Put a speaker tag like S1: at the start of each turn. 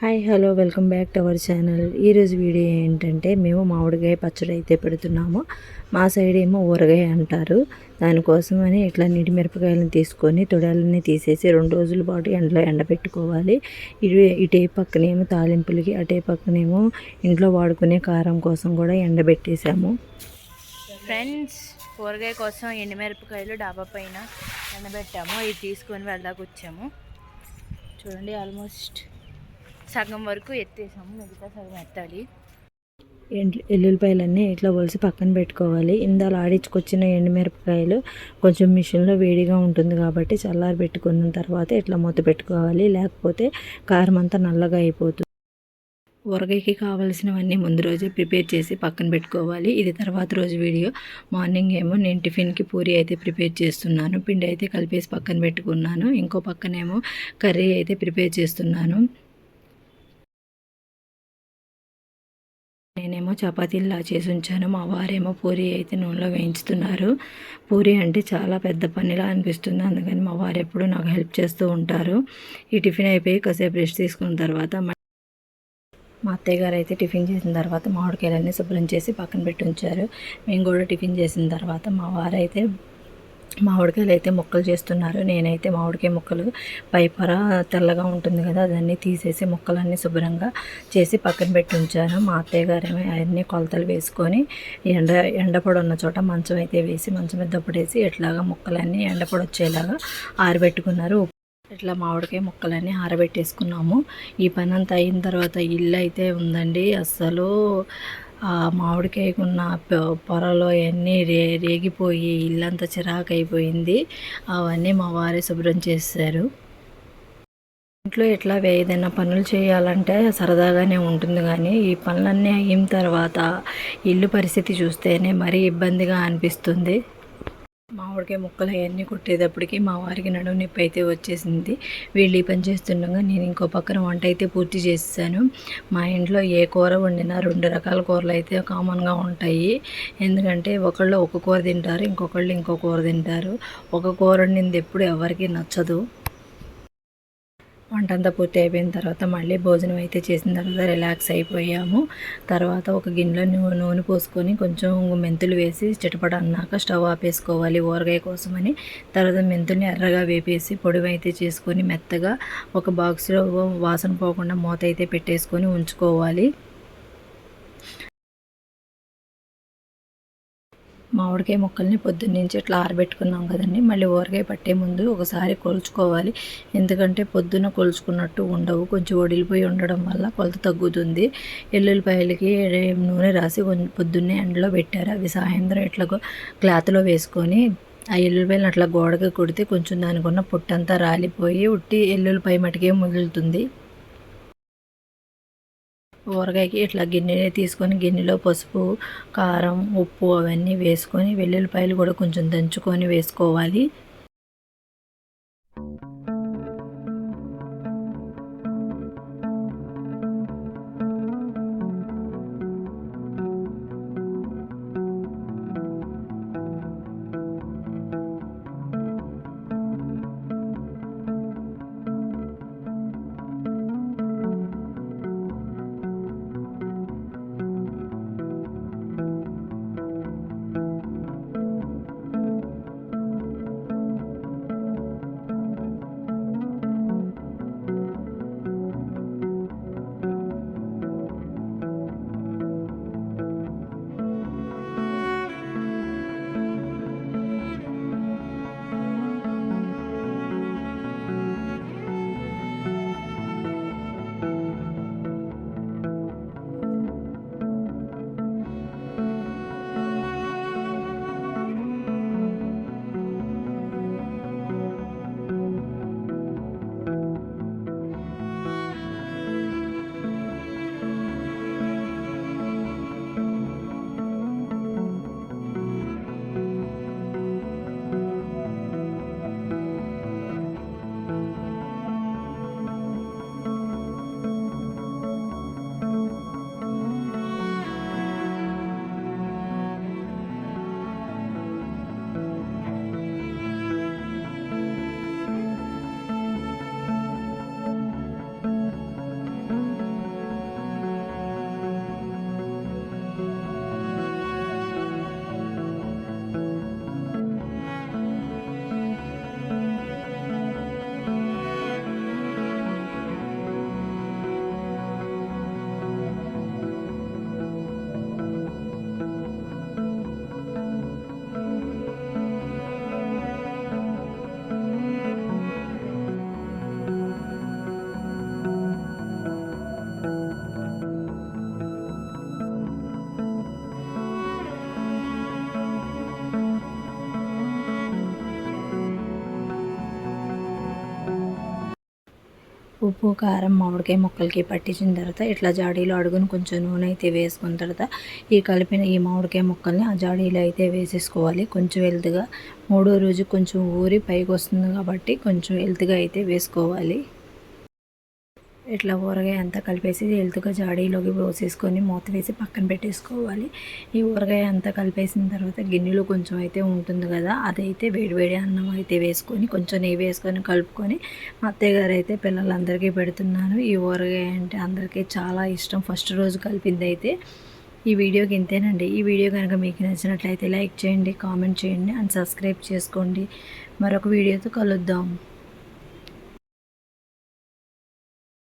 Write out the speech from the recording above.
S1: Hi hello welcome back to our channel. ఈరోజు video ఏంటంటే మేము మామిడికాయ పచ్చడి అయితే పెడుతున్నాము. మా సైడ్ ఏమో ఊరగాయ అంటారు. దానికోసమని ఇట్లా నీటి మిరపకాయలను తీసుకొని తొడాలని తీసేసి 2 రోజుల పాటు ఎండలో ఎండబెట్టుకోవాలి. ఇటే పక్కనేమో తాలింపులకి, అటే పక్కనేమో ఇంట్లో వాడుకునే కారం కోసం కూడా ఎండబెట్టేసాము.
S2: ఫ్రెండ్స్, ఊరగాయ కోసం ఎండుమిరపకాయలు డాబా పైన ఎండబెట్టాము. ఇది తీసుకొని వెళ్ళాక వచ్చాము. చూడండి, ఆల్మోస్ట్ సగం వరకు ఎత్తేసాము, మిగతా సగం ఎత్తాలి.
S1: ఎల్లుల్లిపాయలన్నీ ఇట్లా ఒలిసి పక్కన పెట్టుకోవాలి. ఇందాలు ఆడించుకొచ్చిన ఎండుమిరపకాయలు కొంచెం మిషన్లో వేడిగా ఉంటుంది కాబట్టి చల్లారి పెట్టుకున్న తర్వాత ఇట్లా మూత పెట్టుకోవాలి, లేకపోతే కారం అంతా నల్లగా అయిపోతుంది. ఊరగాయకి కావాల్సినవన్నీ ముందు రోజే ప్రిపేర్ చేసి పక్కన పెట్టుకోవాలి. ఇది తర్వాత రోజు వీడియో. మార్నింగ్ ఏమో నేను టిఫిన్కి పూరి అయితే ప్రిపేర్ చేస్తున్నాను. పిండి అయితే కలిపేసి పక్కన పెట్టుకున్నాను. ఇంకో పక్కనేమో కర్రీ అయితే ప్రిపేర్ చేస్తున్నాను. నేనేమో చపాతీలా చేసి ఉంచాను. మా వారేమో పూరి అయితే నూనెలో వేయించుతున్నారు. పూరి అంటే చాలా పెద్ద పనిలా అనిపిస్తుంది, అందుకని మా వారు ఎప్పుడు నాకు హెల్ప్ చేస్తూ ఉంటారు. ఈ టిఫిన్ అయిపోయి కాసేపు రెస్ట్ తీసుకున్న తర్వాత మా అత్తయ్య గారు అయితే టిఫిన్ చేసిన తర్వాత మామిడికాయలన్నీ శుభ్రం చేసి పక్కన పెట్టి ఉంచారు. మేము కూడా టిఫిన్ చేసిన తర్వాత మా వారైతే మామిడికాయలు అయితే ముక్కలు చేస్తున్నారు. నేనైతే మామిడికాయ ముక్కలు పైపొర తెల్లగా ఉంటుంది కదా, దాన్ని తీసేసి ముక్కలన్నీ శుభ్రంగా చేసి పక్కన పెట్టి ఉంచాను. మా అత్తయ్య గారేమో అవన్నీ కొలతలు వేసుకొని ఎండపొడి ఉన్న చోట మంచం అయితే వేసి మంచం మీద దుప్పటేసి ఇట్లాగా ముక్కలన్నీ ఎండపొడి వచ్చేలాగా ఆరబెట్టుకున్నారు. ఇట్లా మామిడికాయ ముక్కలన్నీ ఆరబెట్టేసుకున్నాము. ఈ పని అంతా అయిన తర్వాత ఇల్లు అయితే ఉందండి, అస్సలు ఆ మామిడికాయకున్న పొరలో అన్నీ రేగిపోయి ఇల్లంతా చిరాకు అయిపోయింది. అవన్నీ మా వారే శుభ్రం చేశారు. ఇంట్లో ఇట్లా ఏదైనా పనులు చేయాలంటే సరదాగానే ఉంటుంది, కానీ ఈ పనులన్నీ అయిన తర్వాత ఇల్లు పరిస్థితి చూస్తేనే మరీ ఇబ్బందిగా అనిపిస్తుంది. మామిడికాయ ముక్కలు అవన్నీ కొట్టేటప్పటికి మా వారికి నడుము నొప్పి అయితే వచ్చేసింది. వీళ్ళు ఈ పని చేస్తుండగా నేను ఇంకో పక్కన వంట అయితే పూర్తి చేశాను. మా ఇంట్లో ఏ కూర వండినా 2 రకాల కూరలు అయితే కామన్గా ఉంటాయి. ఎందుకంటే ఒకళ్ళు ఒక కూర తింటారు, ఇంకొకళ్ళు ఇంకో కూర తింటారు. ఒక కూర వండింది ఎప్పుడు ఎవరికి నచ్చదు. వంట అంతా పూర్తి అయిపోయిన తర్వాత మళ్ళీ భోజనం అయితే చేసిన తర్వాత రిలాక్స్ అయిపోయాము. తర్వాత ఒక గిన్నెలో నూనె పోసుకొని కొంచెం మెంతులు వేసి చిటపట అన్నాక స్టవ్ ఆపేసుకోవాలి ఊరగాయ కోసమని. తర్వాత మెంతుల్ని ఎర్రగా వేపేసి పొడి అయితే చేసుకొని మెత్తగా ఒక బాక్స్లో వాసన పోకుండా మూత అయితే పెట్టేసుకొని ఉంచుకోవాలి. మామిడికాయ ముక్కల్ని పొద్దున్నుంచి ఇట్లా ఆరబెట్టుకున్నాం కదండి, మళ్ళీ ఊరగాయ పట్టే ముందు ఒకసారి కొలుచుకోవాలి. ఎందుకంటే పొద్దున్న కొలుచుకున్నట్టు ఉండవు, కొంచెం వడిలిపోయి ఉండడం వల్ల కొలత తగ్గుతుంది. ఎల్లుల్లిపాయలకి నూనె రాసి పొద్దున్నే ఎండలో పెట్టారు. అవి సాయంత్రం ఇట్లా క్లాత్లో వేసుకొని ఆ ఎల్లుల్లిపాయలు అట్లా గోడకి కొడితే కొంచెం దానికి ఉన్న పొట్టంతా రాలిపోయి ఉట్టి ఎల్లుల్లిపాయ మటుకే మిగులుతుంది. ఊరగాయకి ఇట్లా గిన్నె తీసుకొని గిన్నెలో పసుపు, కారం, ఉప్పు అవన్నీ వేసుకొని వెల్లుల్లిపాయలు కూడా కొంచెం దంచుకొని వేసుకోవాలి. ఉప్పు కారం మామిడికాయ ముక్కలకి పట్టించిన తర్వాత ఇట్లా జాడీలో అడుగును కొంచెం నూనె అయితే వేసుకున్న తర్వాత ఈ కలిపిన ఈ మామిడికాయ ముక్కల్ని ఆ జాడీలో అయితే వేసేసుకోవాలి. కొంచెం వెల్తుగా 3వ రోజు కొంచెం ఊరి పైకి వస్తుంది కాబట్టి కొంచెం వెల్తుగా అయితే వేసుకోవాలి. ఇట్లా ఊరగాయ అంతా కలిపేసి వెల్తుగా జాడీలోకి పోసేసుకొని మూత వేసి పక్కన పెట్టేసుకోవాలి. ఈ ఊరగాయ అంతా కలిపేసిన తర్వాత గిన్నెలో కొంచెం అయితే ఉంటుంది కదా, అదైతే వేడివేడి అన్నం అయితే వేసుకొని కొంచెం నెయ్యి వేసుకొని కలుపుకొని మా అత్తయ్య గారు అయితే పిల్లలందరికీ పెడుతున్నాను. ఈ ఊరగాయ అంటే అందరికీ చాలా ఇష్టం. ఫస్ట్ రోజు కలిపింది అయితే. ఈ వీడియోకి ఇంతేనండి. ఈ వీడియో కనుక మీకు నచ్చినట్లయితే లైక్ చేయండి, కామెంట్ చేయండి అండ్ సబ్స్క్రైబ్ చేసుకోండి. మరొక వీడియోతో కలుద్దాం.